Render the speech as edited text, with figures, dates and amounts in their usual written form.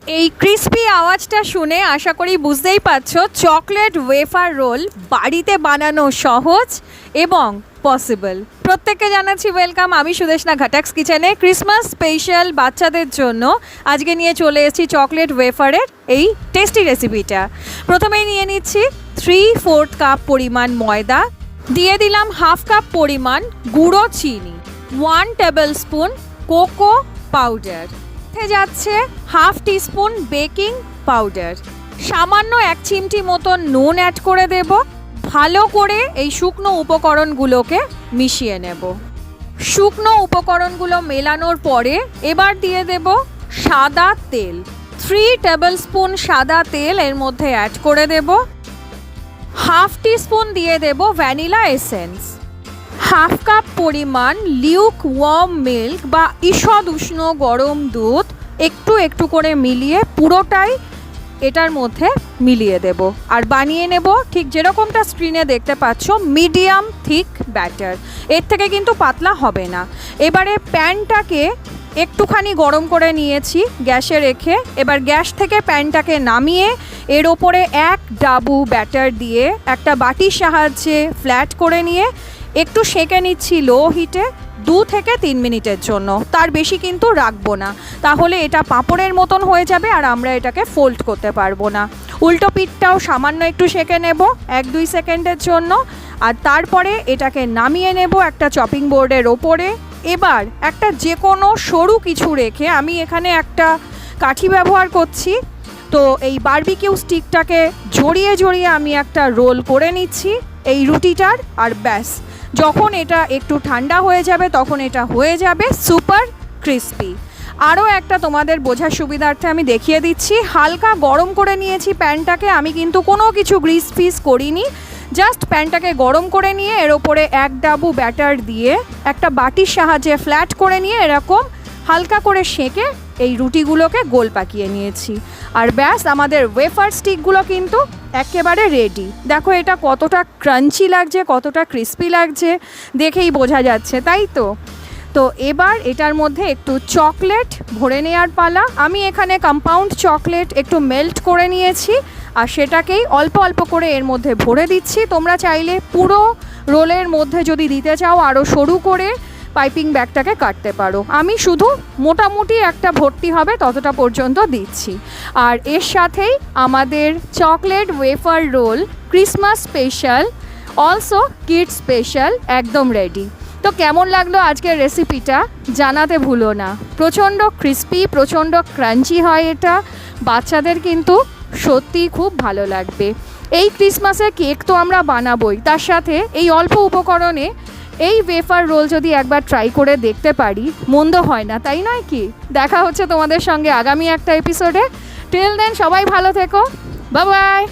এই ক্রিস্পি আওয়াজটা শুনে আশা করি বুঝতেই পারছো চকলেট ওয়েফার রোল বাড়িতে বানানো সহজ এবং পসিবল। প্রত্যেককে জানাচ্ছি ওয়েলকাম। আমি সুদেশনা ঘাটাক্স কিচেনে ক্রিসমাস স্পেশাল বাচ্চাদের জন্য আজকে নিয়ে চলে এসেছি চকলেট ওয়েফারের এই টেস্টি রেসিপিটা। প্রথমেই নিয়ে নিচ্ছি 3/4 কাপ পরিমাণ ময়দা, দিয়ে দিলাম 1/2 কাপ পরিমাণ গুঁড়ো চিনি, 1 টেবিল স্পুন কোকো পাউডার, যাচ্ছে 1/2 টিস্পুন বেকিং পাউডার, সামান্য 1 চিমটি মতন নুন অ্যাড করে দেব। ভালো করে এই শুকনো উপকরণগুলোকে মিশিয়ে নেব। শুকনো উপকরণগুলো মেলানোর পরে এবার দিয়ে দেব সাদা তেল। 3 টেবিল স্পুন সাদা তেল এর মধ্যে অ্যাড করে দেব। 1/2 টিস্পুন দিয়ে দেব ভ্যানিলা এসেন্স, 1/2 কাপ পরিমাণ লিউক ওয়ার্ম মিল্ক বা ঈষৎ উষ্ণ গরম দুধ একটু একটু করে মিলিয়ে পুরোটাই এটার মধ্যে মিলিয়ে দেব। আর বানিয়ে নেব ঠিক যেরকমটা স্ক্রিনে দেখতে পাচ্ছ, মিডিয়াম থিক ব্যাটার, এর থেকে কিন্তু পাতলা হবে না। এবারে প্যানটাকে একটুখানি গরম করে নিয়েছি গ্যাসে রেখে। এবার গ্যাস থেকে প্যানটাকে নামিয়ে এর ওপরে 1 ডাবু ব্যাটার দিয়ে একটা বাটির সাহায্যে ফ্ল্যাট করে নিয়ে একটু সেঁকে নিচ্ছি লো হিটে 2 থেকে 3 মিনিটের জন্য। তার বেশি কিন্তু রাখবো না, তাহলে এটা পাঁপড়ের মতন হয়ে যাবে আর আমরা এটাকে ফোল্ড করতে পারবো না। উল্টো পিঠটাও সামান্য একটু সেঁকে নেব 1-2 সেকেন্ডের জন্য। আর তারপরে এটাকে নামিয়ে নেব একটা চপিং বোর্ডের ওপরে। এবার একটা যে কোনো সরু কিছু রেখে, আমি এখানে একটা কাঠি ব্যবহার করছি, তো এই বারবিকিউ স্টিকটাকে জড়িয়ে জড়িয়ে আমি একটা রোল করে নিচ্ছি এই রুটিটার। আর ব্যাস, যখন এটা একটু ঠান্ডা হয়ে যাবে তখন এটা হয়ে যাবে সুপার ক্রিস্পি। আরও একটা তোমাদের বোঝার সুবিধার্থে আমি দেখিয়ে দিচ্ছি, হালকা গরম করে নিয়েছি প্যানটাকে। আমি কিন্তু কোনো কিছু গ্রিস ফিস করিনি, জাস্ট প্যানটাকে গরম করে নিয়ে এর ওপরে 1 ডাবু ব্যাটার দিয়ে একটা বাটির সাহায্যে ফ্ল্যাট করে নিয়ে এরকম হালকা করে সেঁকে এই রুটিগুলোকে গোল পাকিয়ে নিয়েছি। আর ব্যাস, আমাদের ওয়েফার স্টিকগুলো কিন্তু একেবারে রেডি। দেখো এটা কতটা ক্রাঞ্চি লাগছে, কতটা ক্রিস্পি লাগছে, দেখেই বোঝা যাচ্ছে, তাই তো? তো এবার এটার মধ্যে একটু চকলেট ভরে নেওয়ার পালা। আমি এখানে কম্পাউন্ড চকলেট একটু মেল্ট করে নিয়েছি আর সেটাকেই অল্প অল্প করে এর মধ্যে ভরে দিচ্ছি। তোমরা চাইলে পুরো রোলের মধ্যে যদি দিতে চাও আরও সরু করে পাইপিং ব্যাগটাকে কাটতে পারো। আমি শুধু মোটামুটি একটা ভর্তি হবে ততটা পর্যন্ত দিচ্ছি। আর এর সাথেই আমাদের chocolate wafer roll Christmas special, also kids special একদম রেডি। তো কেমন লাগলো আজকের রেসিপিটা জানাতে ভুলো না। প্রচণ্ড ক্রিস্পি, প্রচণ্ড ক্রাঞ্চি হয় এটা, বাচ্চাদের কিন্তু সত্যিই খুব ভালো লাগবে। এই ক্রিসমাসের কেক তো আমরা বানাবোই, তার সাথে এই অল্প উপকরণে এই ওয়েফার রোল যদি একবার ট্রাই করে দেখতে পারি মন্দ হয় না, তাই নয় কি? দেখা হচ্ছে তোমাদের সঙ্গে আগামী একটা এপিসোডে। টিল দেন সবাই ভালো থেকো, বাই বাই।